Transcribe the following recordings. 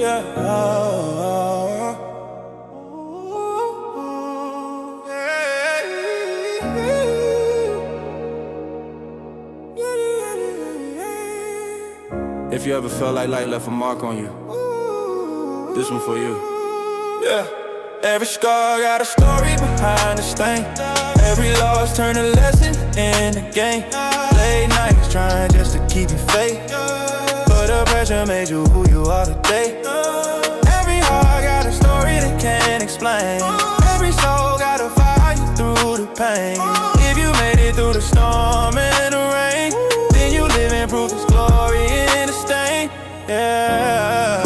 If you ever felt like life left a mark on you, this one for you. Yeah. Every scar got a story behind the stain. Every loss turned a lesson in the game. Late nights trying just to keep you faith, but the pressure made you who you are today. Every heart got a story they can't explain. Every soul gotta fight you through the pain. If you made it through the storm and the rain, then you live in proof there's glory in the stain. Yeah.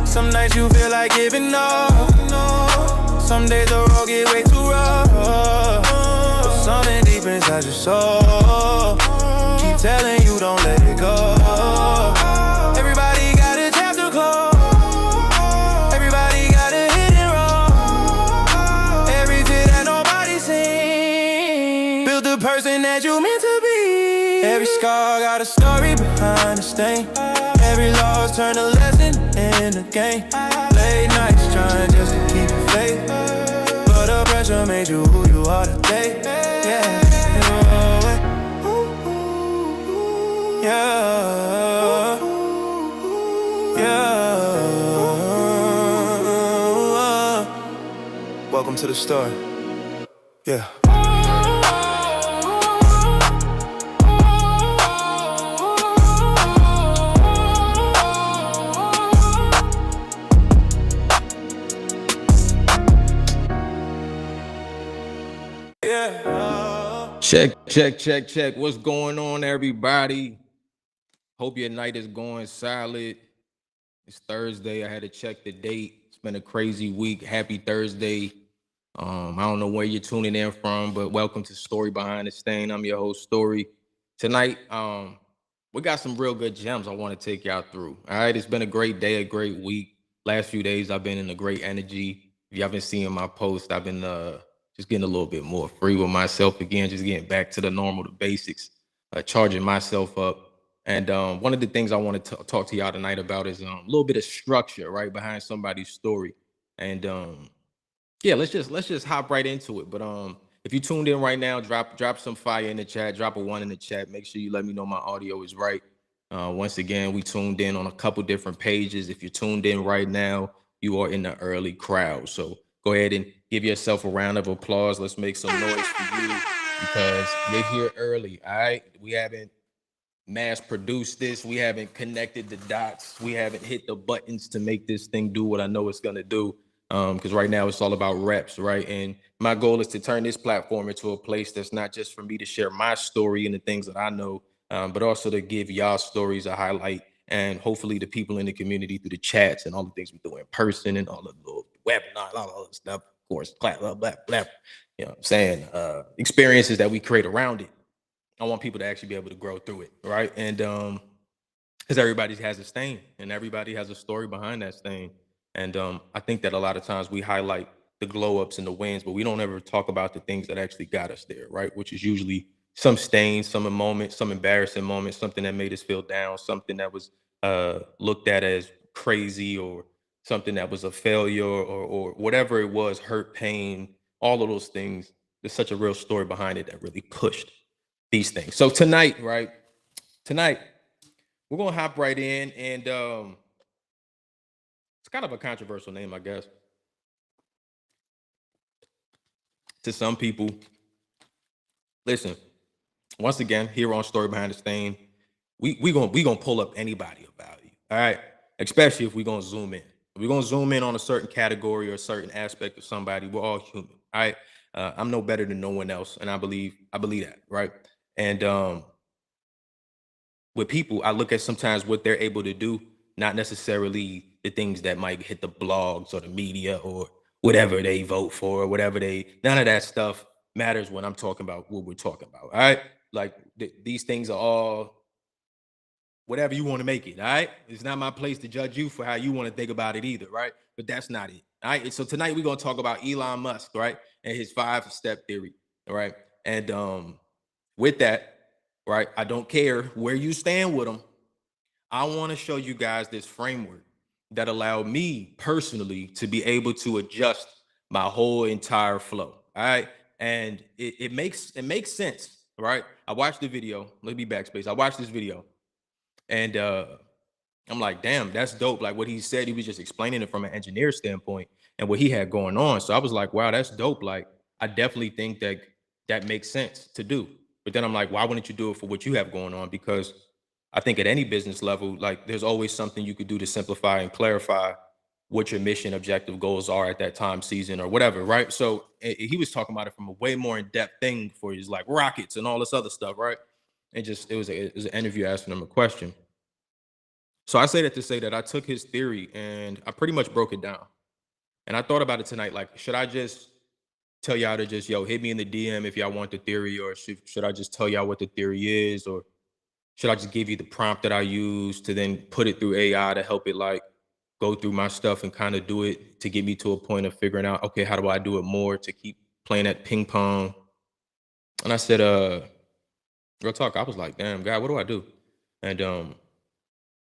Some nights you feel like giving up. Some days the road get way too rough, but something deep inside your soul keep telling you don't let it go. Everybody got a chapter close. Everybody got a hit and roll. Every tear that nobody seen built the person that you meant to be. Every scar got a story behind the stain. Every loss turned a lesson in the game. Late nights trying just to keep you faith, but the pressure made you who you are today. Yeah. Yeah. Yeah. Welcome to the story. Yeah. Check. What's going on, everybody? Hope your night is going solid. It's Thursday. I had to check the date. It's been a crazy week. Happy Thursday. I don't know where you're tuning in from, but welcome to Story Behind the Stain. I'm your host, Story. Tonight, we got some real good gems I want to take y'all through. All right, it's been a great day, a great week. Last few days, I've been in a great energy. If you haven't seen my post, I've been just getting a little bit more free with myself again, just getting back to the normal, the basics, charging myself up. And one of the things I want to talk to y'all tonight about is a little bit of structure, right, behind somebody's story. And yeah, let's just hop right into it. But if you tuned in right now, drop some fire in the chat, drop a 1 in the chat. Make sure you let me know my audio is right. Once again, we tuned in on a couple different pages. If you're tuned in right now, you are in the early crowd. So go ahead and give yourself a round of applause. Let's make some noise for you because you're here early. All right. We haven't mass produced this. We haven't connected the dots. We haven't hit the buttons to make this thing do what I know it's going to do. Because right now it's all about reps, right? And my goal is to turn this platform into a place that's not just for me to share my story and the things that I know, but also to give y'all stories a highlight, and hopefully the people in the community through the chats and all the things we do in person and all the little webinars, all that stuff, of course, blah, blah, blah, blah. You know what I'm saying? Experiences that we create around it. I want people to actually be able to grow through it, right? And because everybody has a stain and everybody has a story behind that stain. And I think that a lot of times we highlight the glow ups and the wins, but we don't ever talk about the things that actually got us there, right? Which is usually some stains, some moments, some embarrassing moments, something that made us feel down, something that was looked at as crazy, or something that was a failure, or whatever it was, hurt, pain, all of those things. There's such a real story behind it that really pushed these things. So tonight, right? Tonight, we're gonna hop right in, and it's kind of a controversial name, I guess, to some people. Listen, once again, here on Story Behind the Stain, we gonna pull up anybody of value, all right? Especially if we're gonna zoom in. If we're gonna zoom in on a certain category or a certain aspect of somebody. We're all human, all right? I'm no better than no one else, and I believe that, right? And with people, I look at sometimes what they're able to do, not necessarily the things that might hit the blogs or the media or whatever they vote for, or whatever none of that stuff matters when I'm talking about what we're talking about. All right. Like these things are all whatever you want to make it. All right. It's not my place to judge you for how you want to think about it either. Right. But that's not it. All right. So tonight we're going to talk about Elon Musk, right, and his 5-step theory. All right. And with that, right, I don't care where you stand with him. I want to show you guys this framework that allowed me personally to be able to adjust my whole entire flow. All right. And it makes sense, right? I watched the video. Let me backspace. I watched this video and I'm like, damn, that's dope. Like what he said, he was just explaining it from an engineer standpoint and what he had going on. So I was like, wow, that's dope. Like I definitely think that that makes sense to do. But then I'm like, why wouldn't you do it for what you have going on? Because I think at any business level, like there's always something you could do to simplify and clarify what your mission, objective, goals are at that time, season, or whatever, right? So he was talking about it from a way more in-depth thing for his like rockets and all this other stuff, right? And just it was an interview asking him a question. So I say that to say that I took his theory and I pretty much broke it down. And I thought about it tonight, like, should I just tell y'all to just, hit me in the DM if y'all want the theory, or should I just tell y'all what the theory is, or should I just give you the prompt that I use to then put it through AI to help it like go through my stuff and kind of do it to get me to a point of figuring out, okay, how do I do it more to keep playing that ping pong? And I said, real talk, I was like, damn, God, what do I do? And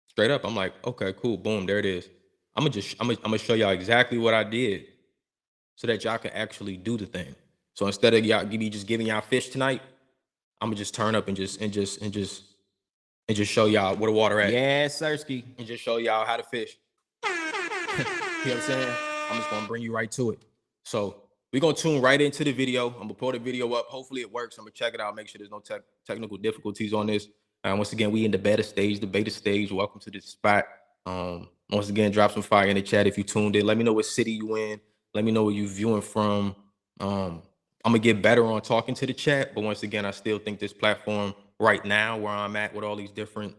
straight up, I'm like, okay, cool, boom, there it is. I'm gonna show y'all exactly what I did so that y'all can actually do the thing. So instead of y'all just giving y'all fish tonight, I'm gonna just turn up and just show y'all where the water at. Yeah, Sirski. And just show y'all how to fish. You know what I'm saying? I'm just gonna bring you right to it. So we're gonna tune right into the video. I'm gonna pull the video up. Hopefully it works. I'm gonna check it out, make sure there's no technical difficulties on this. Once again, we in the beta stage. Welcome to this spot. Once again, drop some fire in the chat if you tuned in. Let me know what city you in. Let me know where you viewing from. I'm gonna get better on talking to the chat, but once again, I still think this platform right now where I'm at with all these different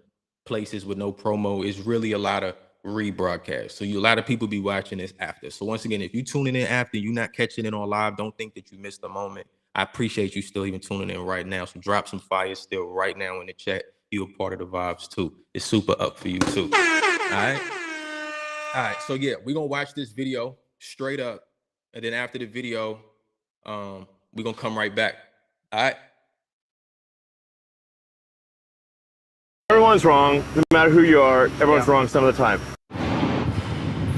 places with no promo is really a lot of rebroadcast. So a lot of people be watching this after. So once again, if you tuning in after, you're not catching it on live, don't think that you missed a moment. I appreciate you still even tuning in right now. So drop some fire still right now in the chat. You're a part of the vibes too. It's super up for you too. All right. So yeah, we're gonna watch this video straight up, and then after the video, we're gonna come right back. All right. Everyone's wrong, no matter who you are, everyone's wrong some of the time.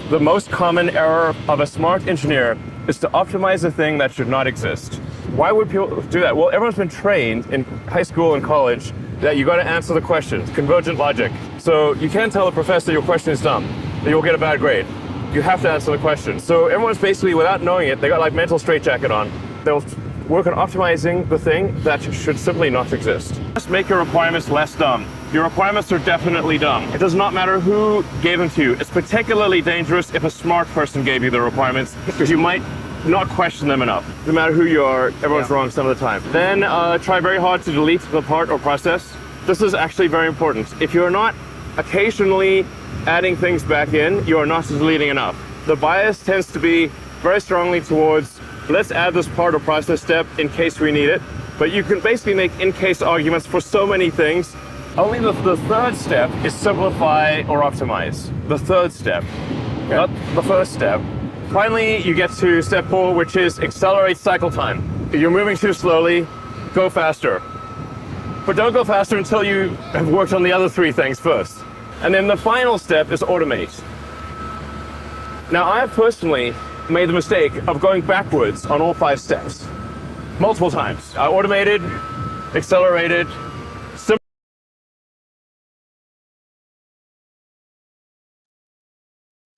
The most common error of a smart engineer is to optimize a thing that should not exist. Why would people do that? Well, everyone's been trained in high school and college that you got to answer the questions, convergent logic. So you can't tell the professor your question is dumb, that you'll get a bad grade. You have to answer the question. So everyone's basically, without knowing it, they got like mental straitjacket on. They'll work on optimizing the thing that should simply not exist. Just make your requirements less dumb. Your requirements are definitely dumb. It does not matter who gave them to you. It's particularly dangerous if a smart person gave you the requirements, because you might not question them enough. No matter who you are, everyone's wrong some of the time. Then try very hard to delete the part or process. This is actually very important. If you're not occasionally adding things back in, you are not deleting enough. The bias tends to be very strongly towards, let's add this part or process step in case we need it. But you can basically make in-case arguments for so many things. Only the third step is simplify or optimize. The third step, not the first step. Finally, you get to step 4, which is accelerate cycle time. If you're moving too slowly, go faster. But don't go faster until you have worked on the other 3 things first. And then the final step is automate. Now, I have personally made the mistake of going backwards on all 5 steps. Multiple times. I automated, accelerated,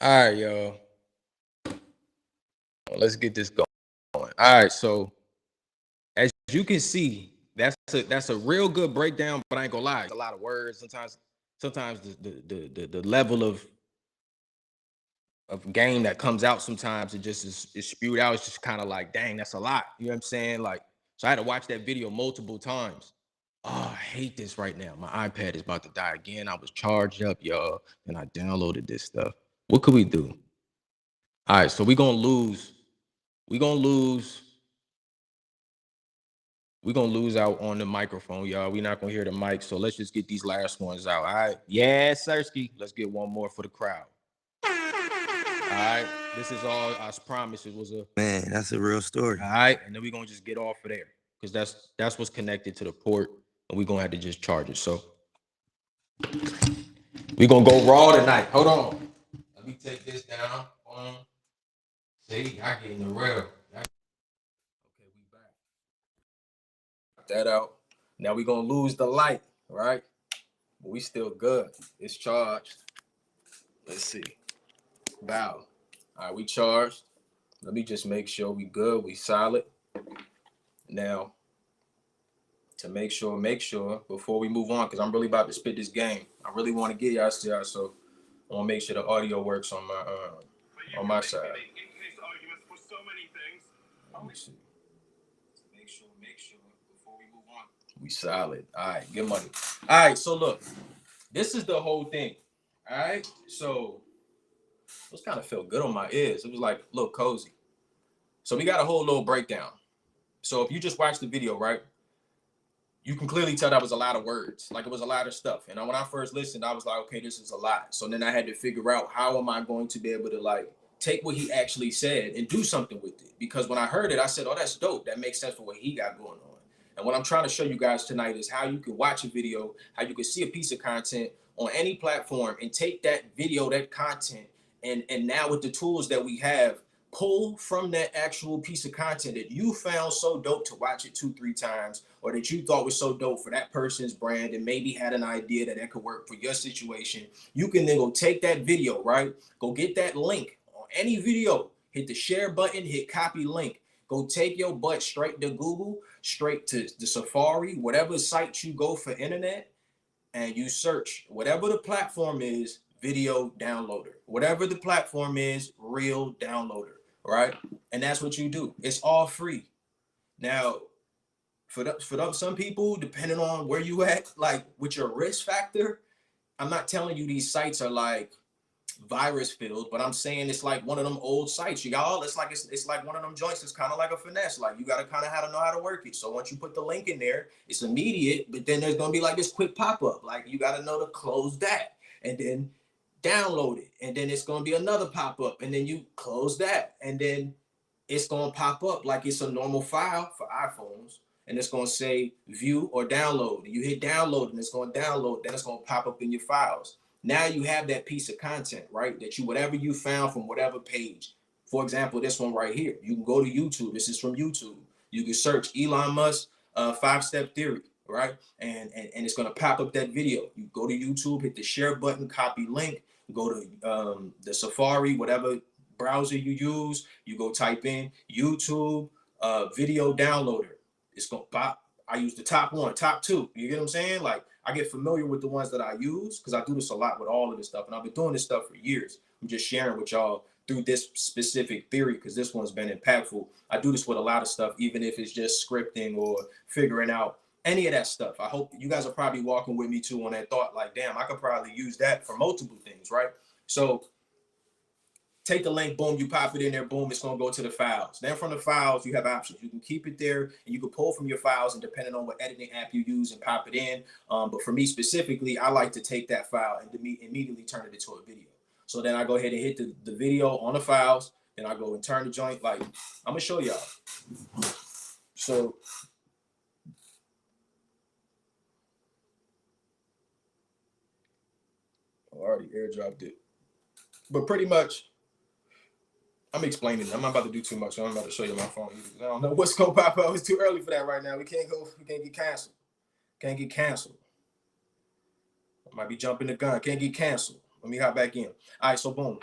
All right, y'all. Let's get this going. All right, so as you can see, that's a real good breakdown, but I ain't gonna lie, it's a lot of words. Sometimes the level of game that comes out sometimes it just is spewed out. It's just kind of like, dang, that's a lot. You know what I'm saying? Like, so I had to watch that video multiple times. Oh, I hate this right now. My iPad is about to die again. I was charged up, y'all, and I downloaded this stuff. What could we do? All right, so we're gonna lose out on the microphone, y'all. We're not gonna hear the mic, so let's just get these last ones out. All right. Yeah, Sirski. Let's get one more for the crowd. All right. This is all I promise. It was a Man, that's a real story. all right, and then we're gonna just get off of there because that's what's connected to the port, and we're gonna have to just charge it. So we're gonna go raw tonight. Hold on. Let me take this down. See, I get in the rail. Okay, we back. That out. Now we're gonna lose the light, right? But we still good. It's charged. Let's see. Bow. All right, we charged. Let me just make sure we good. We solid. Now, to make sure before we move on, because I'm really about to spit this game. I really want to get y'all to so I want to make sure the audio works on my side. Let me see. Make sure before we move on. We solid. All right, get money. All right, so look, this is the whole thing. All right, so it kind of felt good on my ears. It was like a little cozy. So we got a whole little breakdown. So if you just watch the video, right, you can clearly tell that was a lot of words. Like it was a lot of stuff. And when I first listened, I was like, okay, this is a lot. So then I had to figure out how am I going to be able to like take what he actually said and do something with it. Because when I heard it, I said, oh, that's dope. That makes sense for what he got going on. And what I'm trying to show you guys tonight is how you can watch a video, how you can see a piece of content on any platform and take that video, that content, and now with the tools that we have, pull from that actual piece of content that you found so dope to watch it 2-3 times, or that you thought was so dope for that person's brand and maybe had an idea that could work for your situation. You can then go take that video, right? Go get that link on any video, hit the share button, hit copy link. Go take your butt straight to Google, straight to the Safari, whatever site you go for internet, and you search whatever the platform is, video downloader. Whatever the platform is, reel downloader, right? And that's what you do. It's all free. Now, for some people, depending on where you at, like with your risk factor, I'm not telling you these sites are like virus filled, but I'm saying it's like one of them old sites, y'all. It's like one of them joints. It's kind of like a finesse. Like you got to kind of know how to work it. So once you put the link in there, it's immediate, but then there's gonna be like this quick pop-up. Like you got to know to close that and then download it, and then it's gonna be another pop-up, and then you close that, and then it's gonna pop up like it's a normal file for iPhones, and it's gonna say view or download. You hit download, and it's gonna download. Then it's gonna pop up in your files. Now you have that piece of content, right? That you, whatever you found from whatever page. For example, this one right here. You can go to YouTube. This is from YouTube. You can search Elon Musk 5-step theory, right? And it's gonna pop up that video. You go to YouTube, hit the share button, copy link, go to the Safari, whatever browser you use. You go type in YouTube video downloader. It's gonna pop. I use the top one, top two. You get what I'm saying? Like I get familiar with the ones that I use because I do this a lot with all of this stuff, and I've been doing this stuff for years. I'm just sharing with y'all through this specific theory because this one's been impactful. I do this with a lot of stuff, even if it's just scripting or figuring out any of that stuff. I hope you guys are probably walking with me too on that thought, like, damn, I could probably use that for multiple things, right? So take the link, boom, you pop it in there, boom, it's gonna go to the files. Then from the files, you have options. You can keep it there and you can pull from your files, and depending on what editing app you use, and pop it in. But for me specifically, I like to take that file and immediately turn it into a video. So then I go ahead and hit the video on the files, then I go and turn the joint. Like, I'm gonna show y'all. So I already airdropped it. But pretty much, I'm explaining. I'm not about to do too much. So I'm about to show you my phone either. I don't know what's gonna pop up. It's too early for that right now. We can't get canceled. Can't get canceled. I might be jumping the gun. Can't get canceled. Let me hop back in. All right, so boom.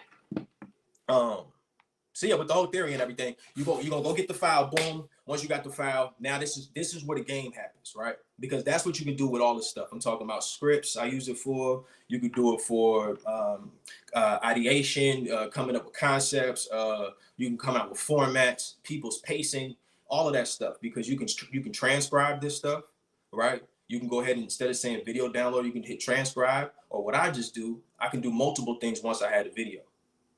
So yeah, with the whole theory and everything, you're gonna go get the file, boom. Once you got the file, now this is where the game happens, right? Because that's what you can do with all this stuff. I'm talking about scripts. I use it for. You could do it for ideation, coming up with concepts. You can come out with formats, people's pacing, all of that stuff. Because you can transcribe this stuff, right? You can go ahead and, instead of saying video download, you can hit transcribe. Or what I just do, I can do multiple things once I had a video,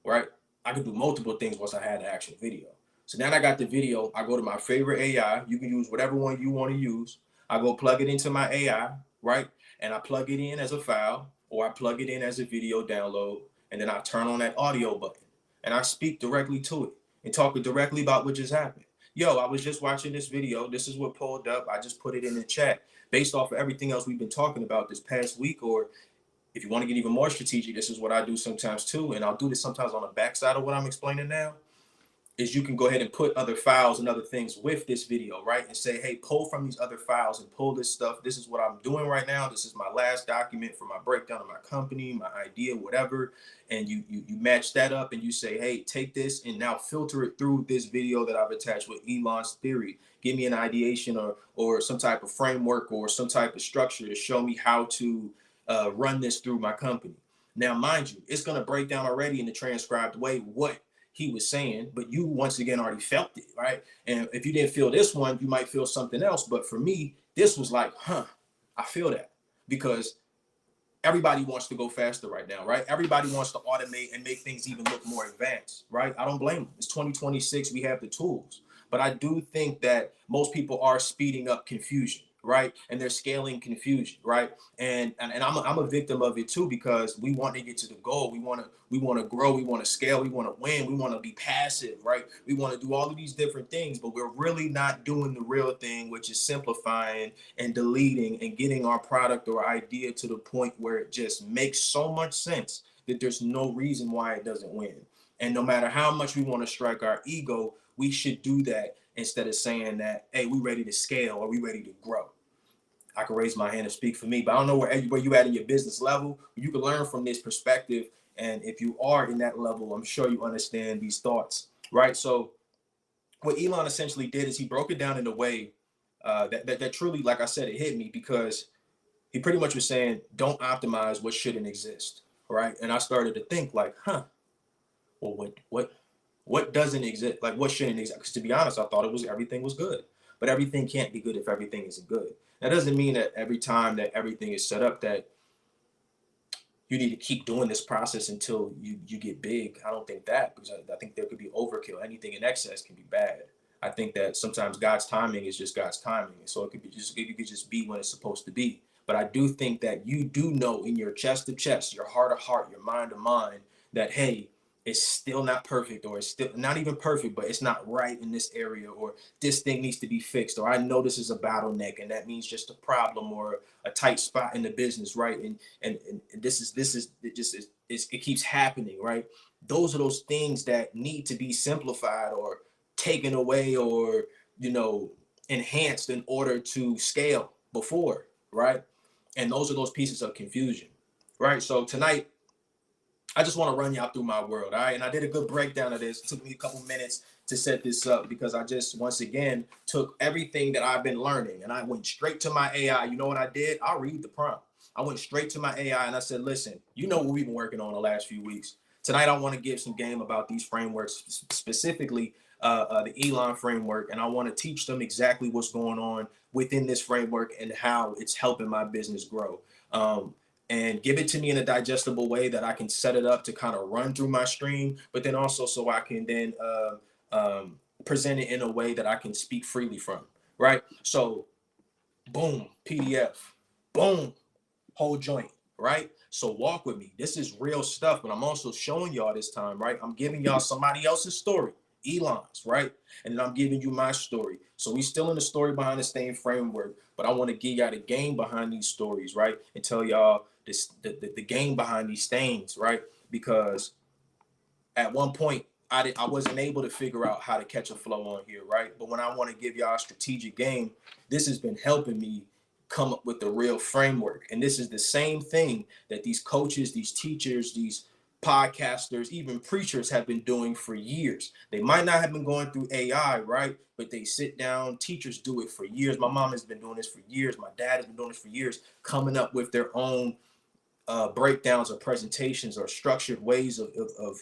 right? I could do multiple things once I had the actual video. So now I got the video. I go to my favorite AI. You can use whatever one you want to use. I go plug it into my AI, right? And I plug it in as a file, or I plug it in as a video download. And then I turn on that audio button and I speak directly to it and talk directly about what just happened. Yo, I was just watching this video. This is what pulled up. I just put it in the chat based off of everything else we've been talking about this past week, or if you want to get even more strategic, this is what I do sometimes too, and I'll do this sometimes on the backside of what I'm explaining now, is you can go ahead and put other files and other things with this video, right? And say, hey, pull from these other files and pull this stuff. This is what I'm doing right now. This is my last document for my breakdown of my company, my idea, whatever. And you match that up and you say, hey, take this and now filter it through this video that I've attached with Elon's theory. Give me an ideation or some type of framework or some type of structure to show me how to run this through my company. Now, mind you, it's going to break down already in the transcribed way what he was saying, but you once again already felt it, right? And if you didn't feel this one, you might feel something else. But for me, this was like, I feel that, because everybody wants to go faster right now, right? Everybody wants to automate and make things even look more advanced, right? I don't blame them. It's 2026, we have the tools. But I do think that most people are speeding up confusion, right? And they're scaling confusion, right? And I'm a victim of it too, because we want to get to the goal. We want to grow, we want to scale, we want to win, we want to be passive, right? We want to do all of these different things, but we're really not doing the real thing, which is simplifying and deleting and getting our product or idea to the point where it just makes so much sense that there's no reason why it doesn't win. And no matter how much we want to strike our ego, we should do that instead of saying that, hey, we ready to scale or we ready to grow. I can raise my hand and speak for me, but I don't know where you at in your business level. You can learn from this perspective. And if you are in that level, I'm sure you understand these thoughts, right? So what Elon essentially did is he broke it down in a way that truly, like I said, it hit me, because he pretty much was saying, don't optimize what shouldn't exist, right? And I started to think like, well, what doesn't exist? Like, what shouldn't exist? Because to be honest, I thought everything was good, but everything can't be good if everything isn't good. That doesn't mean that every time that everything is set up that you need to keep doing this process until you get big. I don't think that, because I think there could be overkill. Anything in excess can be bad. I think that sometimes God's timing is just God's timing. And so it could just be when it's supposed to be. But I do think that you do know in your chest to chest, your heart to heart, your mind to mind, that, hey, it's still not perfect, or it's still not even perfect, but it's not right in this area, or this thing needs to be fixed, or I know this is a bottleneck and that means just a problem or a tight spot in the business, right? And it keeps happening, right? Those are those things that need to be simplified or taken away or, enhanced in order to scale before, right? And those are those pieces of confusion, right? So tonight, I just want to run y'all through my world, all right? And I did a good breakdown of this. It took me a couple minutes to set this up, because I just, once again, took everything that I've been learning and I went straight to my AI. You know what I did? I'll read the prompt. I went straight to my AI and I said, listen, you know what we've been working on the last few weeks. Tonight, I want to give some game about these frameworks, specifically the Elon framework. And I want to teach them exactly what's going on within this framework and how it's helping my business grow. And give it to me in a digestible way that I can set it up to kind of run through my stream, but then also so I can then present it in a way that I can speak freely from, right? So boom, PDF, boom, whole joint, right? So walk with me. This is real stuff, but I'm also showing y'all this time, right? I'm giving y'all somebody else's story, Elon's, right? And then I'm giving you my story. So we still in the story behind the stain framework, but I want to give y'all the game behind these stories, right? And tell y'all the game behind these stains, right? Because at one point I wasn't able to figure out how to catch a flow on here, right? But when I want to give y'all a strategic game, this has been helping me come up with the real framework. And this is the same thing that these coaches, these teachers, these podcasters, even preachers have been doing for years. They might not have been going through AI, right? But they sit down, teachers do it for years. My mom has been doing this for years. My dad has been doing this for years, coming up with their own breakdowns or presentations or structured ways of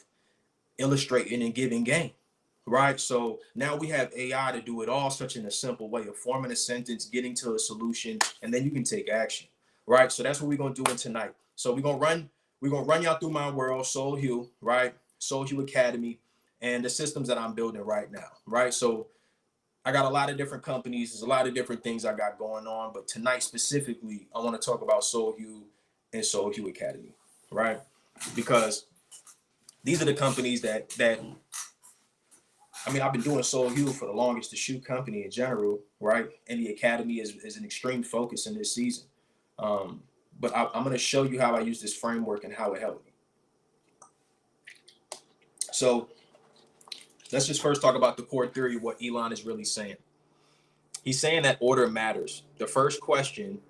illustrating and giving game, right? So now we have AI to do it all such in a simple way of forming a sentence, getting to a solution, and then you can take action, right? So that's what we're going to do tonight. So we're going to run y'all through my world, Soul Hue, right? Soul Hue Academy, and the systems that I'm building right now, right? So I got a lot of different companies. There's a lot of different things I got going on, but tonight specifically, I want to talk about Soul Hue and Soul Hue Academy, right? Because these are the companies that I've been doing Soul Hue for the longest, the shoe company in general, right? And the Academy is an extreme focus in this season. but I'm going to show you how I use this framework and how it helped me. So let's just first talk about the core theory of what Elon is really saying. He's saying that order matters. The first question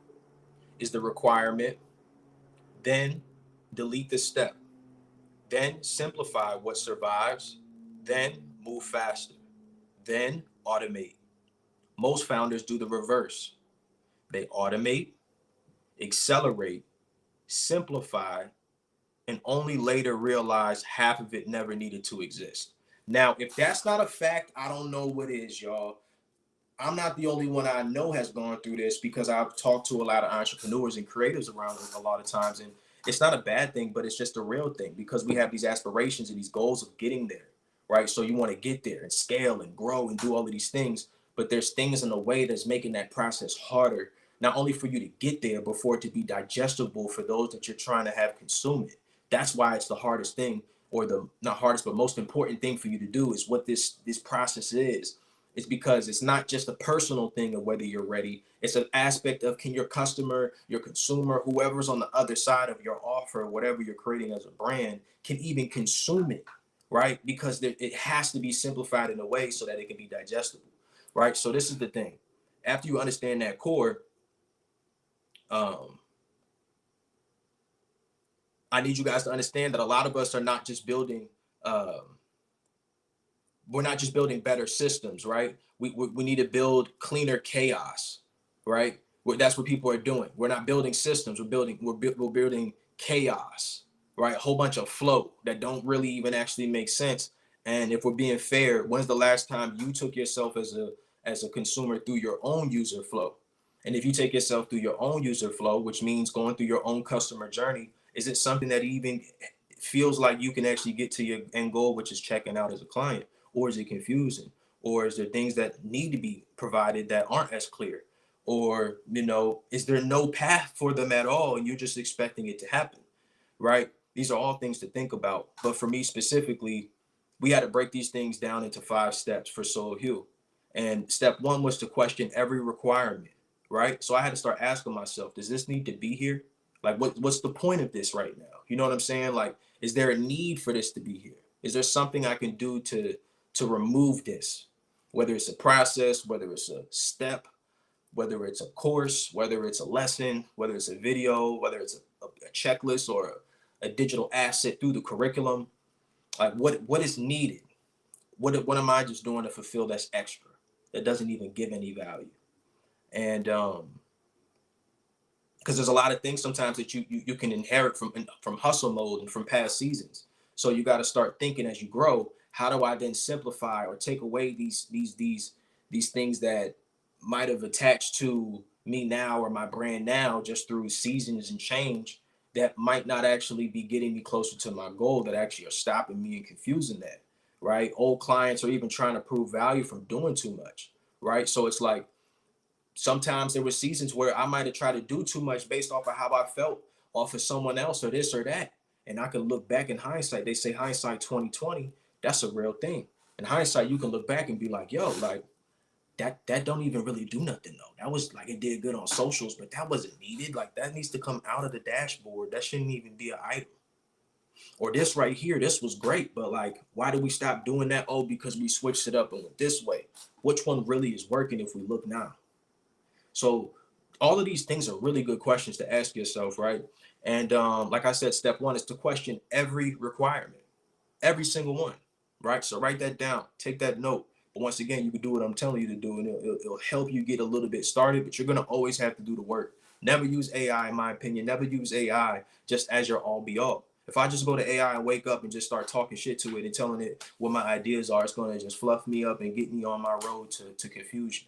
is the requirement, then delete the step, then simplify what survives, then move faster, then automate. Most founders do the reverse. They automate, accelerate, simplify, and only later realize half of it never needed to exist. Now, if that's not a fact, I don't know what is, y'all. I'm not the only one I know has gone through this, because I've talked to a lot of entrepreneurs and creatives around a lot of times. And it's not a bad thing, but it's just a real thing, because we have these aspirations and these goals of getting there, right? So you want to get there and scale and grow and do all of these things, but there's things in the way that's making that process harder, not only for you to get there, but for it to be digestible for those that you're trying to have consume it. That's why it's the hardest thing, or the not hardest, but most important thing for you to do is what this process is. It's because it's not just a personal thing of whether you're ready. It's an aspect of, can your customer, your consumer, whoever's on the other side of your offer, whatever you're creating as a brand, can even consume it, right? Because it has to be simplified in a way so that it can be digestible, right? So this is the thing. After you understand that core, I need you guys to understand that a lot of us are not just building, we're not just building better systems, right? We need to build cleaner chaos, right? That's what people are doing. We're not building systems. We're building chaos, right? A whole bunch of flow that don't really even actually make sense. And if we're being fair, when's the last time you took yourself as a consumer through your own user flow? And if you take yourself through your own user flow, which means going through your own customer journey, is it something that even feels like you can actually get to your end goal, which is checking out as a client? Or is it confusing? Or is there things that need to be provided that aren't as clear? Or, is there no path for them at all and you're just expecting it to happen, right? These are all things to think about. But for me specifically, we had to break these things down into 5 steps for Solo Hue. And step 1 was to question every requirement, right? So I had to start asking myself, does this need to be here? Like, what's the point of this right now? You know what I'm saying? Like, is there a need for this to be here? Is there something I can do to remove this? Whether it's a process, whether it's a step, whether it's a course, whether it's a lesson, whether it's a video, whether it's a checklist or a digital asset through the curriculum. Like, what is needed? What am I just doing to fulfill that's extra, that doesn't even give any value? And because there's a lot of things sometimes that you can inherit from hustle mode and from past seasons. So you got to start thinking as you grow, how do I then simplify or take away these things that might have attached to me now or my brand now just through seasons and change, that might not actually be getting me closer to my goal, that actually are stopping me and confusing that, right? Old clients are even trying to prove value from doing too much, right? So it's like, sometimes there were seasons where I might have tried to do too much based off of how I felt off of someone else or this or that. And I can look back in hindsight. They say hindsight 2020. That's a real thing. In hindsight, you can look back and be like, yo, like that don't even really do nothing though. That was like, it did good on socials, but that wasn't needed. Like, that needs to come out of the dashboard. That shouldn't even be an item. Or this right here, this was great, but like, why did we stop doing that? Oh, because we switched it up and went this way. Which one really is working if we look now? So all of these things are really good questions to ask yourself, right? And like I said, step 1 is to question every requirement, every single one, right? So write that down, take that note. But once again, you can do what I'm telling you to do, and it'll help you get a little bit started, but you're going to always have to do the work. Never use AI, in my opinion. Never use AI just as your all be all. If I just go to AI and wake up and just start talking shit to it and telling it what my ideas are, it's going to just fluff me up and get me on my road to confusion.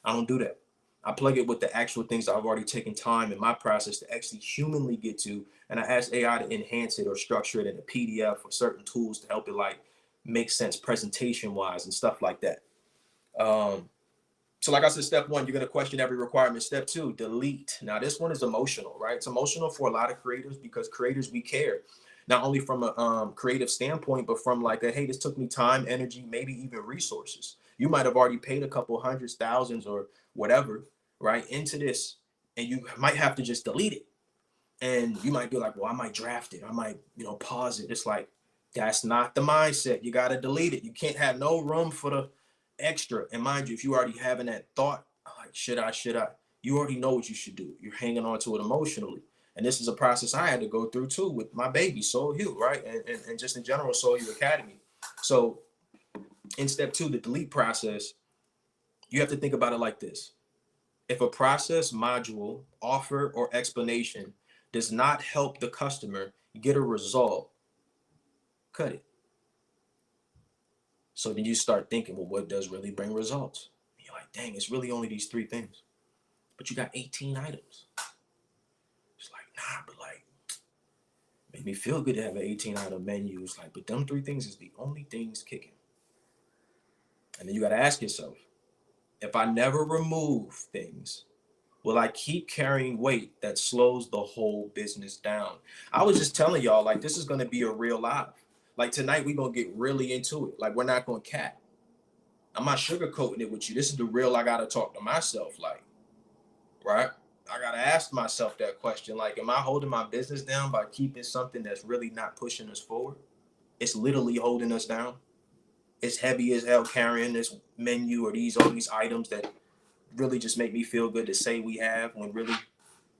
I don't do that. I plug it with the actual things I've already taken time in my process to actually humanly get to. And I ask AI to enhance it or structure it in a PDF or certain tools to help it like make sense presentation wise and stuff like that. So like I said, step 1, you're going to question every requirement. Step 2, delete. Now this one is emotional, right? It's emotional for a lot of creators because creators, we care. Not only from a creative standpoint, but from like a, hey, this took me time, energy, maybe even resources. You might have already paid a couple hundreds, thousands or whatever, right, into this, and you might have to just delete it. And you might be like, well, I might draft it. I might, pause it. It's like, that's not the mindset. You got to delete it. You can't have no room for the extra. And mind you, if you already having that thought, like, should I? You already know what you should do. You're hanging on to it emotionally. And this is a process I had to go through too with my baby, Soul Heal, right? And just in general, Soul Heal Academy. So in step 2, the delete process, you have to think about it like this. If a process, module, offer, or explanation does not help the customer get a result, cut it. So then you start thinking, well, what does really bring results? And you're like, dang, it's really only these 3 things. But you got 18 items. It's like, nah, but like, made me feel good to have an 18-item menu. It's like, but them 3 things is the only things kicking. And then you got to ask yourself, if I never remove things, will I keep carrying weight that slows the whole business down? I was just telling y'all, like, this is going to be a real live. Like, tonight, we're going to get really into it. Like, we're not going to cap. I'm not sugarcoating it with you. This is the real I got to talk to myself, like, right? I got to ask myself that question. Like, am I holding my business down by keeping something that's really not pushing us forward? It's literally holding us down. It's heavy as hell carrying this menu or all these items that really just make me feel good to say we have, when really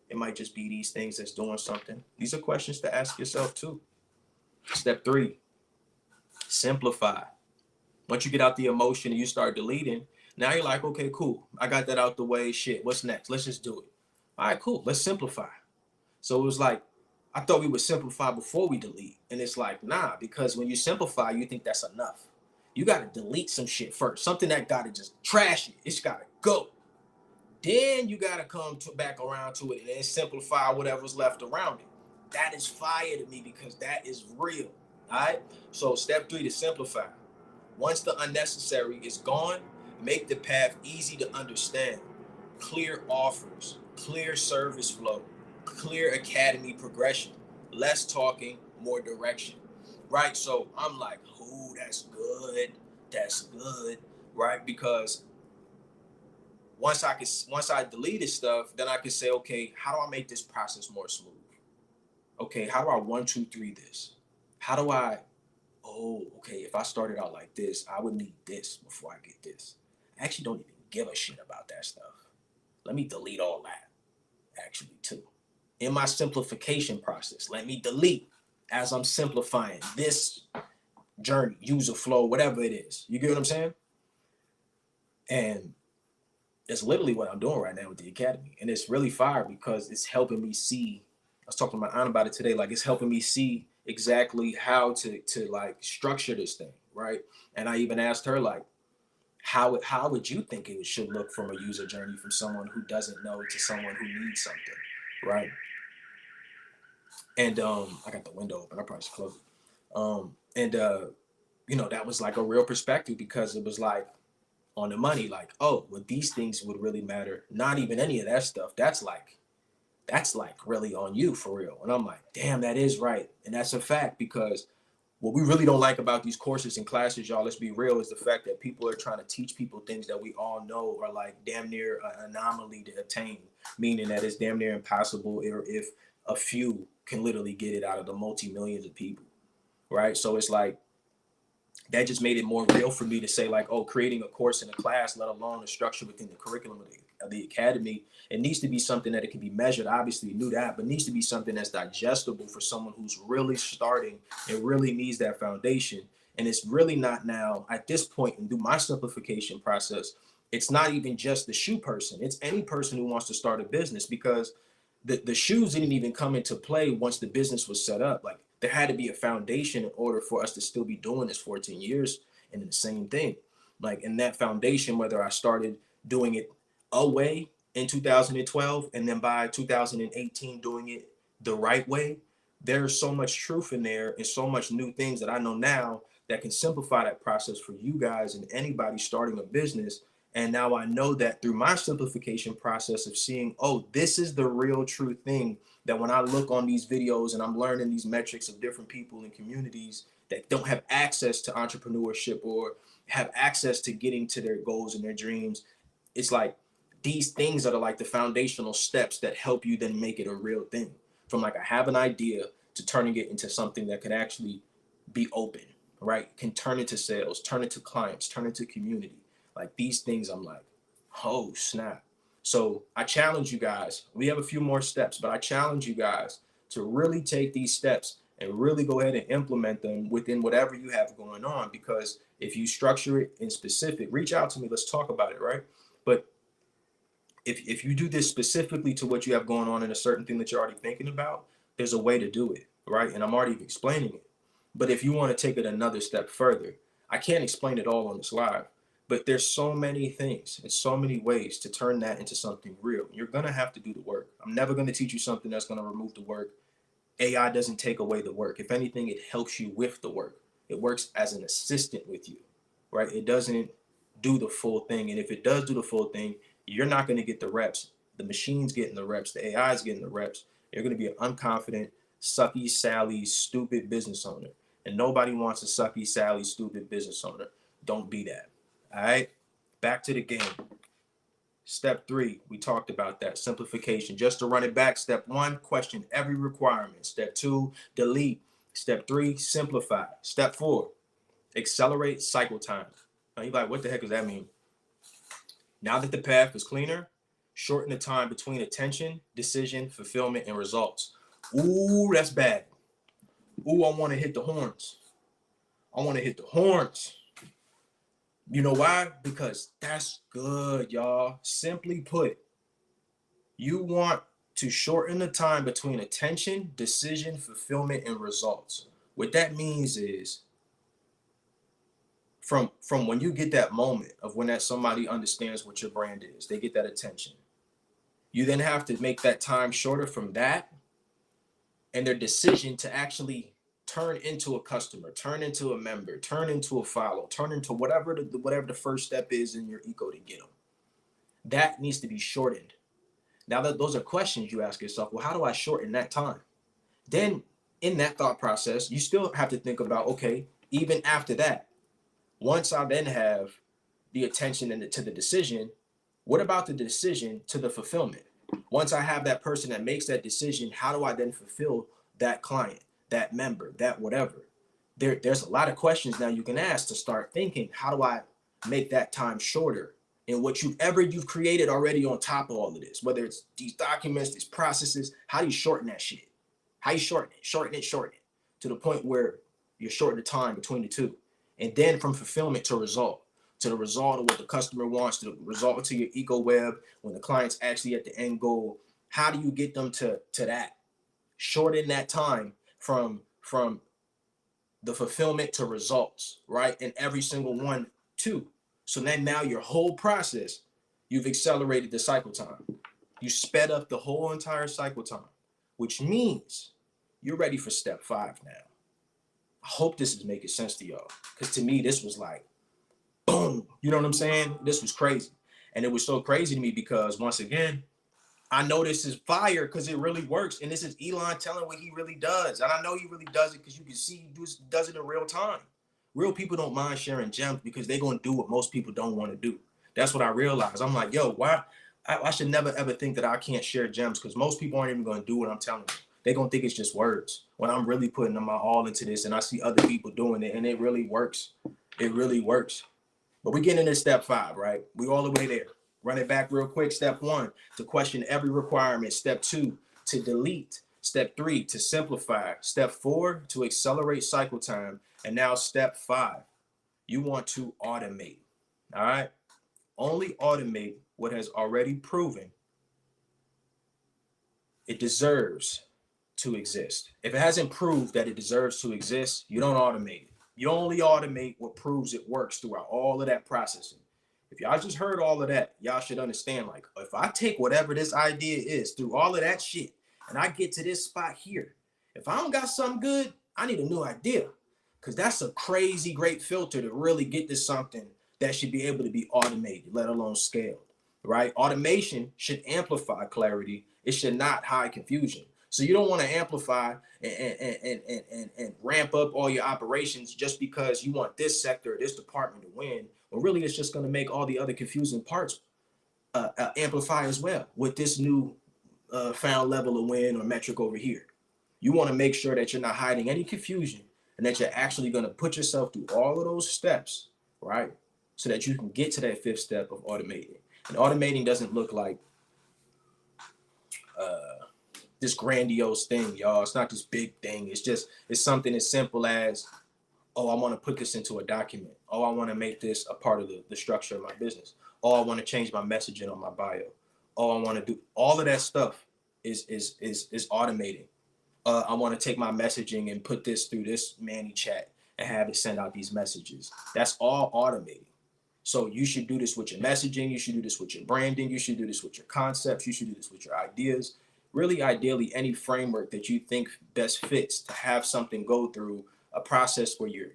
it might just be these things that's doing something. These are questions to ask yourself too. Step 3, simplify. Once you get out the emotion and you start deleting, now you're like, okay, cool. I got that out the way. Shit, what's next? Let's just do it. All right, cool. Let's simplify. So it was like, I thought we would simplify before we delete. And it's like, nah, because when you simplify, you think that's enough. You got to delete some shit first. Something that got to just trash it. It's got to go. Then you got to come back around to it and then simplify whatever's left around it. That is fire to me because that is real. All right. So step 3, to simplify. Once the unnecessary is gone, make the path easy to understand. Clear offers, clear service flow, clear academy progression, less talking, more direction. Right. So I'm like, ooh, that's good. That's good. Right. Because once I deleted stuff, then I can say, okay, how do I make this process more smooth? Okay, how do I 1, 2, 3 this? How do I, okay, if I started out like this, I would need this before I get this. I actually don't even give a shit about that stuff. Let me delete all that, actually, too. In my simplification process, let me delete as I'm simplifying this journey, user flow, whatever it is. You get what I'm saying? And it's literally what I'm doing right now with the Academy. And it's really fire because it's helping me see. I was talking to my aunt about it today. Like, it's helping me see exactly how to like structure this thing, right? And I even asked her, like, how would you think it should look from a user journey from someone who doesn't know to someone who needs something, right? And I got the window open. I probably should close it. That was like a real perspective because it was like, on the money, like, oh, well, these things would really matter. Not even any of that stuff. That's like really on you for real. And I'm like, damn, that is right. And that's a fact, because what we really don't like about these courses and classes, y'all, let's be real, is the fact that people are trying to teach people things that we all know are like damn near an anomaly to attain, meaning that it's damn near impossible if a few can literally get it out of the multi-millions of people, right? So it's like, that just made it more real for me to say, like, oh, creating a course in a class, let alone a structure within the curriculum of the Academy, it needs to be something that it can be measured. Obviously, you knew that, but it needs to be something that's digestible for someone who's really starting and really needs that foundation. And it's really not now, at this point, and do my simplification process, it's not even just the shoe person. It's any person who wants to start a business, because the shoes didn't even come into play once the business was set up. Like, there had to be a foundation in order for us to still be doing this 14 years and the same thing. Like, in that foundation, whether I started doing it a way in 2012 and then by 2018 doing it the right way, there's so much truth in there and so much new things that I know now that can simplify that process for you guys and anybody starting a business. And now I know that through my simplification process of seeing, oh, this is the real true thing, that when I look on these videos and I'm learning these metrics of different people in communities that don't have access to entrepreneurship or have access to getting to their goals and their dreams, it's like these things that are like the foundational steps that help you then make it a real thing. from like I have an idea to turning it into something that could actually be open, right? Can turn into sales, turn into clients, turn into community. Like these things, I'm like, oh snap. So I challenge you guys. We have a few more steps, but I challenge you guys to really take these steps and really go ahead and implement them within whatever you have going on. Because if you structure it in specific, reach out to me. Let's talk about it, right? But if you do this specifically to what you have going on in a certain thing that you're already thinking about, there's a way to do it, right? And I'm already explaining it. But if you want to take it another step further, I can't explain it all on this live, but there's so many things and so many ways to turn that into something real. You're going to have to do the work. I'm never going to teach you something that's going to remove the work. AI doesn't take away the work. If anything, it helps you with the work. It works as an assistant with you, right? It doesn't do the full thing. And if it does do the full thing, you're not going to get the reps. The machine's getting the reps. The AI is getting the reps. You're going to be an unconfident, sucky, sally, stupid business owner. And nobody wants a sucky, sally, stupid business owner. Don't be that. All right. Back to the game. Step 3, we talked about that. Simplification. Just to run it back. Step 1, question every requirement. Step 2, delete. Step 3, simplify. Step 4, accelerate cycle time. Now you're like, what the heck does that mean? Now that the path is cleaner, shorten the time between attention, decision, fulfillment, and results. Ooh, that's bad. Ooh, I want to hit the horns. I want to hit the horns. You know why? Because that's good, y'all. Simply put, you want to shorten the time between attention, decision, fulfillment, and results. What that means is from when you get that moment of when that somebody understands what your brand is, they get that attention. You then have to make that time shorter from that and their decision to actually turn into a customer, turn into a member, turn into a follow, turn into whatever the first step is in your eco to get them. That needs to be shortened. Now that those are questions you ask yourself, well, how do I shorten that time? Then in that thought process, you still have to think about, okay, even after that, once I then have the attention and to the decision, what about the decision to the fulfillment? Once I have that person that makes that decision, how do I then fulfill that client, that member, that whatever? There's a lot of questions now you can ask to start thinking, how do I make that time shorter? And what you've created already on top of all of this, whether it's these documents, these processes, how do you shorten that shit? How you shorten it to the point where you're shortening the time between the two. And then from fulfillment to result, to the result of what the customer wants, to the result to your eco web, when the client's actually at the end goal, how do you get them to that? Shorten that time from the fulfillment to results, right? And every single one too. So then now your whole process, you've accelerated the cycle time. You sped up the whole entire cycle time, which means you're ready for step 5 now. I hope this is making sense to y'all. Because to me, this was like, boom. You know what I'm saying? This was crazy. And it was so crazy to me because once again, I know this is fire because it really works. And this is Elon telling what he really does. And I know he really does it because you can see he does it in real time. Real people don't mind sharing gems because they're going to do what most people don't want to do. That's what I realized. I'm like, yo, why? I should never, ever think that I can't share gems because most people aren't even going to do what I'm telling them. They're going to think it's just words when I'm really putting my all into this and I see other people doing it and it really works. It really works. But we get into step 5, right? We all the way there. Run it back real quick. Step 1, to question every requirement. Step 2, to delete. Step 3, to simplify. Step 4, to accelerate cycle time. And now step 5, you want to automate. All right? Only automate what has already proven it deserves to exist. If it hasn't proved that it deserves to exist, you don't automate it. You only automate what proves it works throughout all of that processing. If y'all just heard all of that, y'all should understand, like, if I take whatever this idea is through all of that shit and I get to this spot here, if I don't got something good, I need a new idea. Because that's a crazy great filter to really get to something that should be able to be automated, let alone scaled, right? Automation should amplify clarity. It should not hide confusion. So you don't want to amplify and ramp up all your operations just because you want this sector, this department to win. Well, really, it's just going to make all the other confusing parts amplify as well with this new found level of win or metric over here. You want to make sure that you're not hiding any confusion and that you're actually going to put yourself through all of those steps, right? So that you can get to that fifth step of automating. And automating doesn't look like this grandiose thing, y'all. It's not this big thing. It's something as simple as, oh, I want to put this into a document. Oh, I want to make this a part of the structure of my business. Oh, I want to change my messaging on my bio. Oh, I want to do all of that stuff is automating. I want to take my messaging and put this through this ManyChat and have it send out these messages. That's all automating. So you should do this with your messaging. You should do this with your branding. You should do this with your concepts. You should do this with your ideas. Really, ideally, any framework that you think best fits to have something go through a process where you're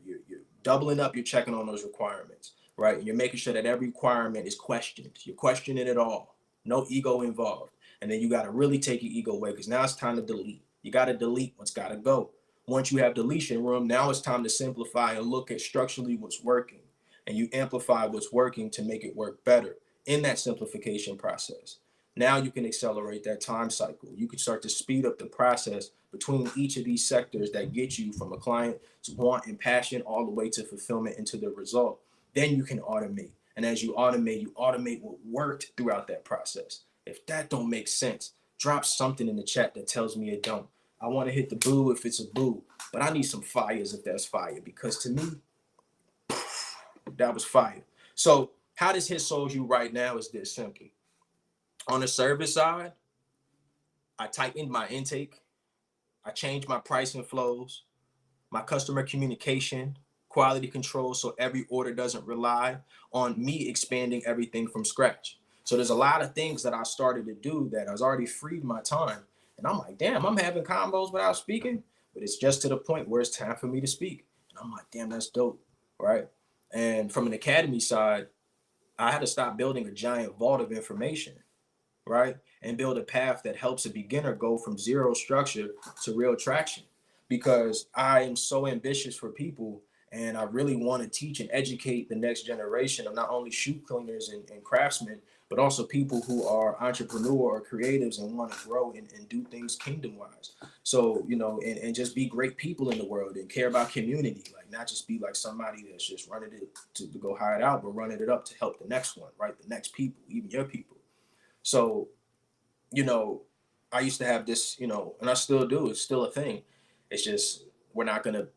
doubling up, you're checking on those requirements, right? And you're making sure that every requirement is questioned. You're questioning it all. No ego involved. And then you got to really take your ego away, because now it's time to delete. You got to delete what's got to go. Once you have deletion room, now it's time to simplify and look at structurally what's working. And you amplify what's working to make it work better in that simplification process. Now you can accelerate that time cycle. You can start to speed up the process between each of these sectors that get you from a client's want and passion all the way to fulfillment into the result. Then you can automate. And as you automate what worked throughout that process. If that don't make sense, drop something in the chat that tells me it don't. I want to hit the boo if it's a boo, but I need some fires if that's fire, because to me, that was fire. So how this hit souls you right now is this simple. On the service side, I tightened my intake. I changed my pricing flows, my customer communication, quality control, so every order doesn't rely on me expanding everything from scratch. So there's a lot of things that I started to do that has already freed my time. And I'm like, damn, I'm having combos without speaking, but it's just to the point where it's time for me to speak. And I'm like, damn, that's dope, right? And from an academy side, I had to stop building a giant vault of information, right? And build a path that helps a beginner go from zero structure to real traction. Because I am so ambitious for people, and I really want to teach and educate the next generation of not only shoe cleaners and craftsmen, but also people who are entrepreneur or creatives and want to grow and do things kingdom wise. So, you know, and just be great people in the world and care about community, like not just be like somebody that's just running it to go hire it out, but running it up to help the next one, right? The next people, even your people. So, you know, I used to have this, you know, and I still do, it's still a thing. It's just, we're not going to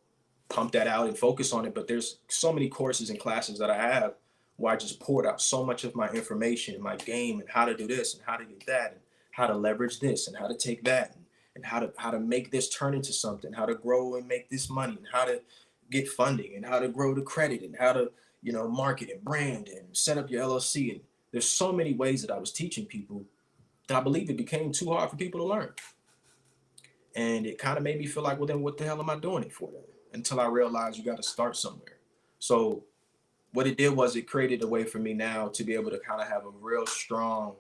pump that out and focus on it. But there's so many courses and classes that I have where I just poured out so much of my information, my game, and how to do this and how to get that and how to leverage this and how to take that and how to make this turn into something, how to grow and make this money and how to get funding and how to grow the credit and how to, you know, market and brand and set up your LLC. And there's so many ways that I was teaching people that I believe it became too hard for people to learn. And it kind of made me feel like, well, then what the hell am I doing it for then? Until I realized you got to start somewhere. So what it did was it created a way for me now to be able to kind of have a real strong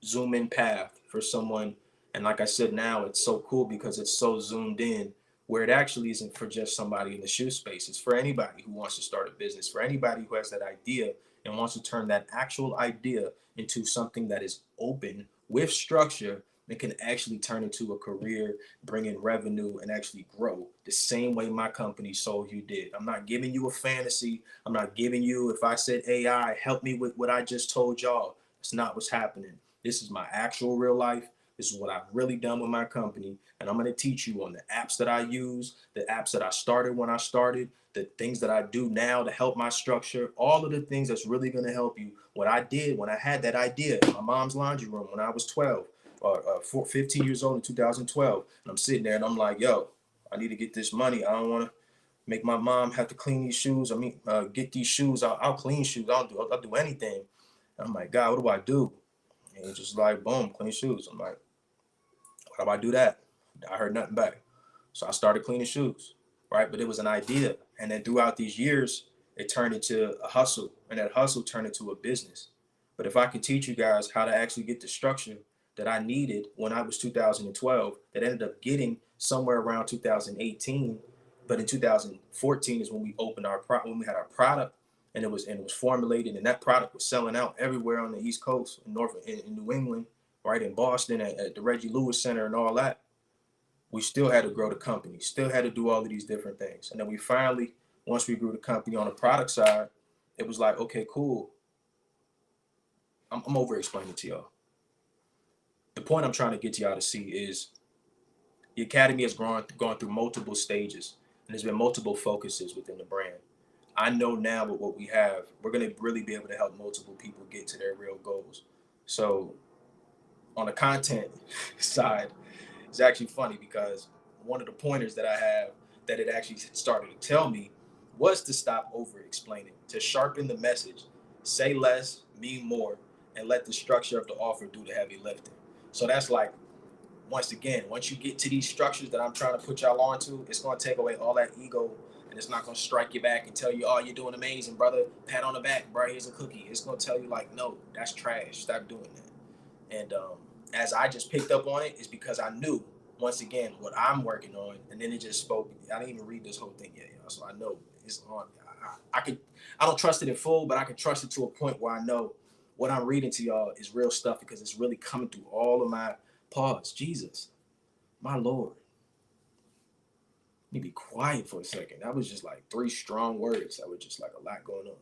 zoom in path for someone. And like I said, now it's so cool because it's so zoomed in, where it actually isn't for just somebody in the shoe space. It's for anybody who wants to start a business, for anybody who has that idea and wants to turn that actual idea into something that is open with structure and can actually turn into a career, bring in revenue, and actually grow the same way my company Soul You did. I'm not giving you a fantasy. I'm not giving you, if I said AI, help me with what I just told y'all. It's not what's happening. This is my actual real life. This is what I've really done with my company. And I'm going to teach you on the apps that I use, the apps that I started when I started, the things that I do now to help my structure, all of the things that's really going to help you. What I did when I had that idea in my mom's laundry room when I was 12, 15 years old in 2012. And I'm sitting there and I'm like, yo, I need to get this money. I don't want to make my mom have to clean these shoes. I mean, get these shoes. I'll clean shoes. I'll do anything. And I'm like, God, what do I do? And it's just like, boom, clean shoes. I'm like, how do I do that? I heard nothing back. So I started cleaning shoes, right? But it was an idea. And then throughout these years, it turned into a hustle. And that hustle turned into a business. But if I could teach you guys how to actually get the structure that I needed when I was 2012, that ended up getting somewhere around 2018. But in 2014 is when we opened when we had our product, and it was formulated, and that product was selling out everywhere on the East Coast, in New England, right in Boston, at the Reggie Lewis Center and all that. We still had to grow the company, still had to do all of these different things. And then we finally, once we grew the company on the product side, it was like, okay, cool. I'm over explaining to y'all. The point I'm trying to get y'all to see is the academy has gone through multiple stages, and there's been multiple focuses within the brand. I know now with what we have, we're going to really be able to help multiple people get to their real goals. So on the content side, it's actually funny because one of the pointers that I have that it actually started to tell me was to stop over explaining, to sharpen the message, say less, mean more, and let the structure of the offer do the heavy lifting. So that's like, once again, once you get to these structures that I'm trying to put y'all onto, it's going to take away all that ego, and it's not going to strike you back and tell you, oh, you're doing amazing, brother. Pat on the back, bro. Here's a cookie. It's going to tell you like, no, that's trash. Stop doing that. And as I just picked up on it, is because I knew, once again, what I'm working on, and then it just spoke. I didn't even read this whole thing yet, y'all, so I know it's on. I don't trust it in full, but I can trust it to a point where I know what I'm reading to y'all is real stuff because it's really coming through all of my pause. Jesus, my Lord. Let me be quiet for a second. That was just like 3 strong words. That was just like a lot going on.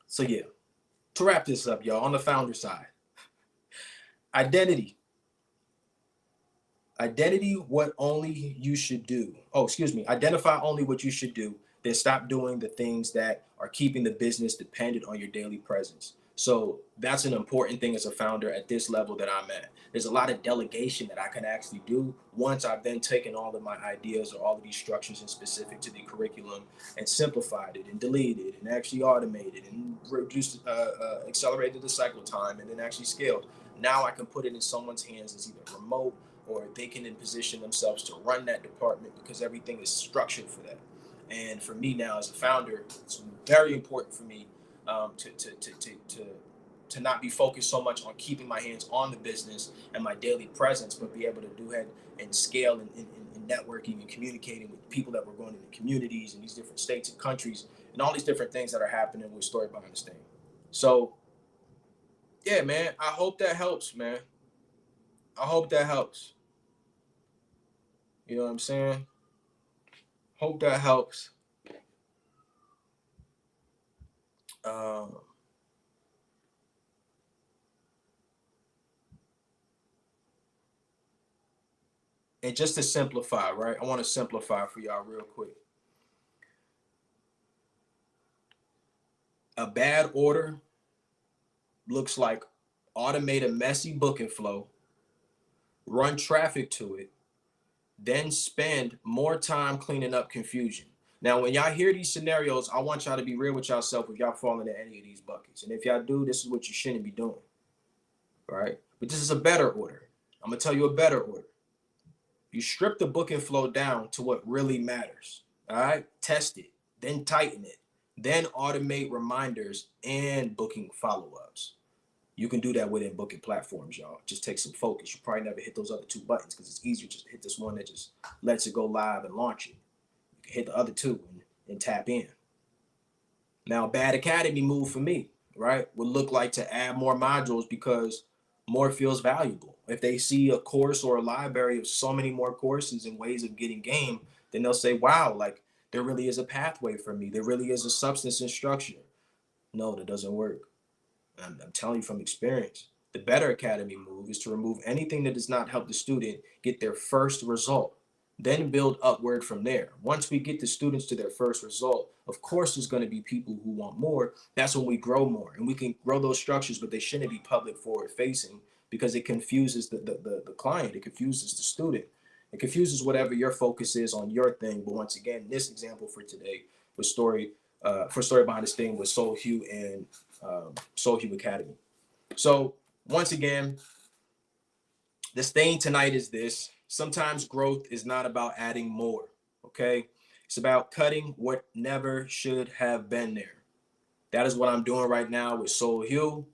So yeah, to wrap this up, y'all, on the founder side, identity, what only you should do. Identify only what you should do, then stop doing the things that are keeping the business dependent on your daily presence. So that's an important thing as a founder at this level that I'm at. There's a lot of delegation that I can actually do once I've then taken all of my ideas or all of these structures and specific to the curriculum and simplified it and deleted it and actually automated and reduced, accelerated the cycle time and then actually scaled. Now I can put it in someone's hands as either remote or they can then position themselves to run that department because everything is structured for that. And for me now as a founder, it's very important for me to not be focused so much on keeping my hands on the business and my daily presence, but be able to do that and scale and networking and communicating with people that we're going into communities in these different states and countries and all these different things that are happening with Story Behind This Thing. So yeah, man, I hope that helps, man. I hope that helps. You know what I'm saying? Hope that helps. And just to simplify, right? I want to simplify for y'all real quick. A bad order looks like automate a messy booking flow, run traffic to it, then spend more time cleaning up confusion. Now, when y'all hear these scenarios, I want y'all to be real with yourself if y'all fall into any of these buckets. And if y'all do, this is what you shouldn't be doing, right? But this is a better order. I'm going to tell you a better order. You strip the booking flow down to what really matters, all right? Test it, then tighten it, then automate reminders and booking follow-ups. You can do that within booking platforms, y'all. Just take some focus. You probably never hit those other 2 buttons because it's easier just to hit this one that just lets it go live and launch it. You can hit the other 2 and tap in. Now, a bad academy move for me, right, would look like to add more modules because more feels valuable. If they see a course or a library of so many more courses and ways of getting game, then they'll say, wow, like there really is a pathway for me. There really is a substance and structure. No, that doesn't work. I'm telling you from experience. The better academy move is to remove anything that does not help the student get their first result, then build upward from there. Once we get the students to their first result, of course, there's going to be people who want more. That's when we grow more, and we can grow those structures, but they shouldn't be public forward facing because it confuses the client. It confuses the student. It confuses whatever your focus is on your thing. But once again, this example for today was Story Behind This Thing with Soul Hue and Soul Hue Academy. So once again, this thing tonight is this. Sometimes growth is not about adding more, okay? It's about cutting what never should have been there. That is what I'm doing right now with Soul Hue,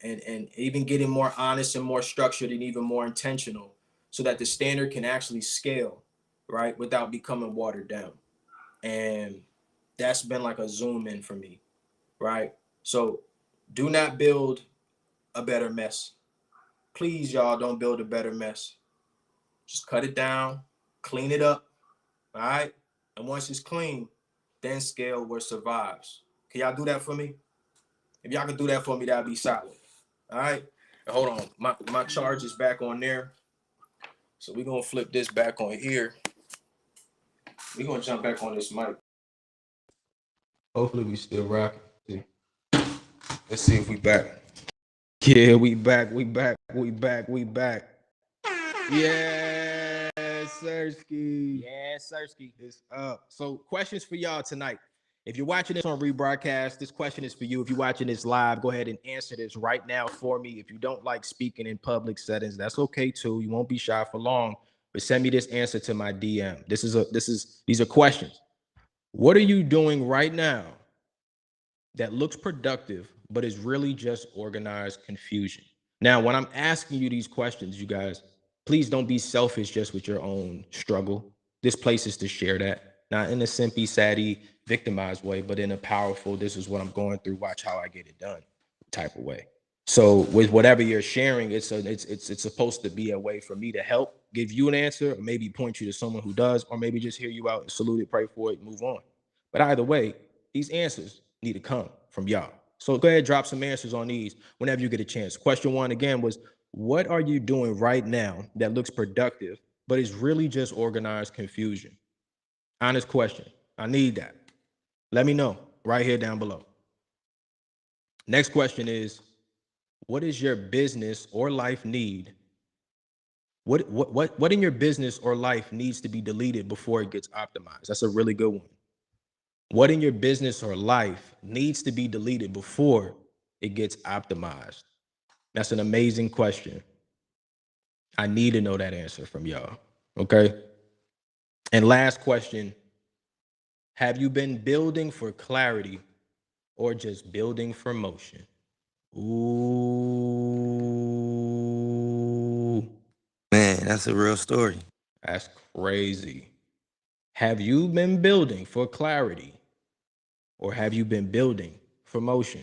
and even getting more honest and more structured and even more intentional so that the standard can actually scale, right, without becoming watered down. And that's been like a zoom in for me, right? So do not build a better mess. please, y'all, don't build a better mess. Just cut it down, clean it up, all right? And once it's clean, then scale where it survives. Can y'all do that for me? If y'all can do that for me, that'd be solid. All right? And hold on, my charge is back on there. So we're gonna flip this back on here. We're gonna jump back on this mic. Hopefully we still rocking. Let's see if we back. Yeah, we back. Yeah, Sirski. Yeah, Sirski. It's up. So questions for y'all tonight. If you're watching this on rebroadcast, this question is for you. If you're watching this live, go ahead and answer this right now for me. If you don't like speaking in public settings, that's okay too. You won't be shy for long, but send me this answer to my DM. These are questions. What are you doing right now that looks productive, but is really just organized confusion? Now, when I'm asking you these questions, you guys, please don't be selfish just with your own struggle. This place is to share that. Not in a simpy, saddy, victimized way, but in a powerful, this is what I'm going through, watch how I get it done type of way. So with whatever you're sharing, it's supposed to be a way for me to help give you an answer, or maybe point you to someone who does, or maybe just hear you out and salute it, pray for it, move on. But either way, these answers need to come from y'all. So go ahead, drop some answers on these whenever you get a chance. Question 1 again was, what are you doing right now that looks productive, but is really just organized confusion? Honest question. I need that. Let me know right here down below. Next question is, what is your business or life need? What in your business or life needs to be deleted before it gets optimized? That's a really good one. What in your business or life needs to be deleted before it gets optimized? That's an amazing question. I need to know that answer from y'all, okay? And last question, have you been building for clarity or just building for motion? Ooh. Man, that's a real story. That's crazy. Have you been building for clarity or have you been building for motion?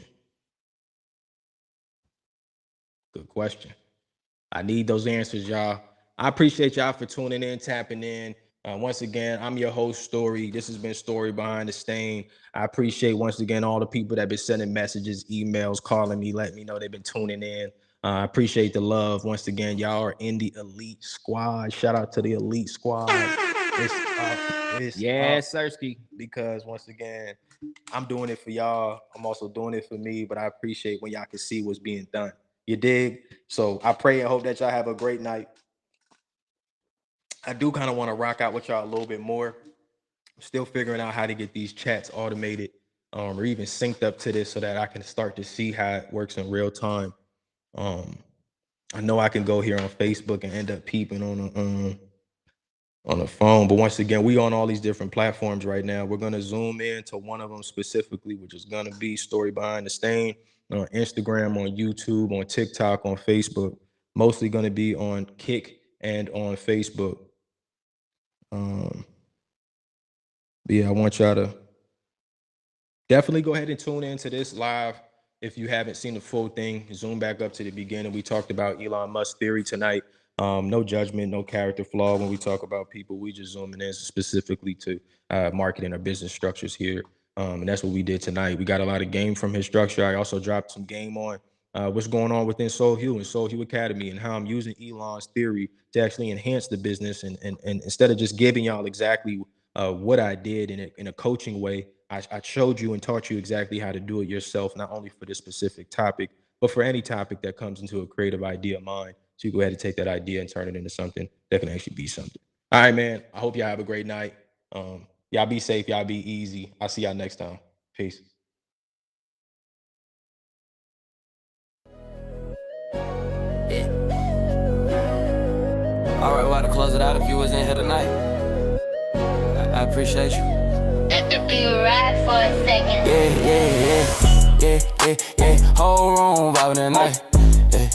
Good question. I need those answers, y'all. I appreciate y'all for tuning in, tapping in. Once again, I'm your host, Story. This has been Story Behind the Stain. I appreciate, once again, all the people that have been sending messages, emails, calling me, letting me know they've been tuning in. I appreciate the love. Once again, y'all are in the elite squad. Shout out to the elite squad. It's up. Yeah, Sirski. Because once again, I'm doing it for y'all. I'm also doing it for me, but I appreciate when y'all can see what's being done. You dig? So I pray and hope that y'all have a great night. I do kind of want to rock out with y'all a little bit more. I'm still figuring out how to get these chats automated or even synced up to this so that I can start to see how it works in real time. I know I can go here on Facebook and end up peeping on the phone, but once again, we on all these different platforms right now. We're gonna zoom in to one of them specifically, which is gonna be Story Behind the Stain on Instagram, on YouTube, on TikTok, on Facebook. Mostly gonna be on Kick and on Facebook. But yeah, I want y'all to definitely go ahead and tune into this live. If you haven't seen the full thing, zoom back up to the beginning. We talked about Elon Musk theory tonight. No judgment, no character flaw when we talk about people. We just zooming in specifically to marketing or business structures here. And that's what we did tonight. We got a lot of game from his structure. I also dropped some game on what's going on within Soul Hue and Soul Hue Academy and how I'm using Elon's theory to actually enhance the business. And instead of just giving y'all exactly what I did in a coaching way, I showed you and taught you exactly how to do it yourself, not only for this specific topic, but for any topic that comes into a creative idea of mine. So you go ahead and take that idea and turn it into something that can actually be something. All right, man. I hope y'all have a great night. Y'all be safe. Y'all be easy. I'll see y'all next time. Peace. All right, well, to close it out, if you was in here tonight, I appreciate you. Let the beat ride for a second. Yeah. Whole room vibing tonight. Yeah.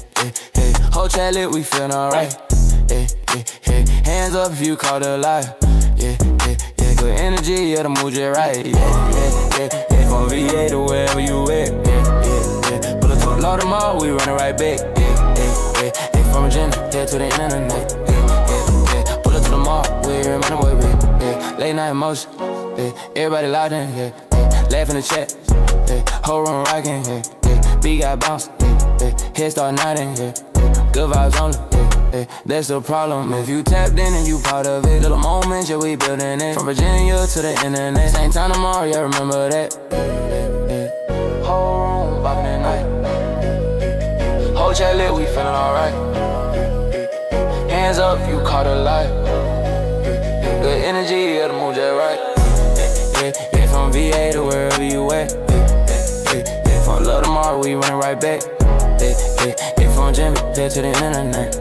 Whole chat lit, we feelin' alright. Yeah. Hands up if you call it a lie. Yeah. Good energy, yeah, the mood just right. Yeah. From VA to wherever you at. Yeah. Pull up to load them all, we runnin' right back. Yeah. From Virginia, head to the internet. Pull up to the mall, we're in money, boy, late night motion, everybody loud in, laugh in the chat, whole room rocking, B got bounce, head start nodding, good vibes only, that's the problem. If you tapped in and you part of it, little moments, yeah, we building it. From Virginia to the internet, same time tomorrow, yeah, remember that. Whole room popping at night, whole chat lit, we feeling alright. Hands up, you caught a light. Good energy, yeah, the mood just right. From VA to wherever you at. From love tomorrow, we running right back. From Jimmy, head to the internet.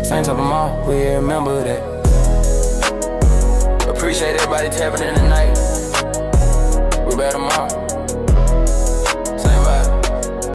Same type of mall, we remember that. Appreciate everybody tapping in tonight. We better tomorrow.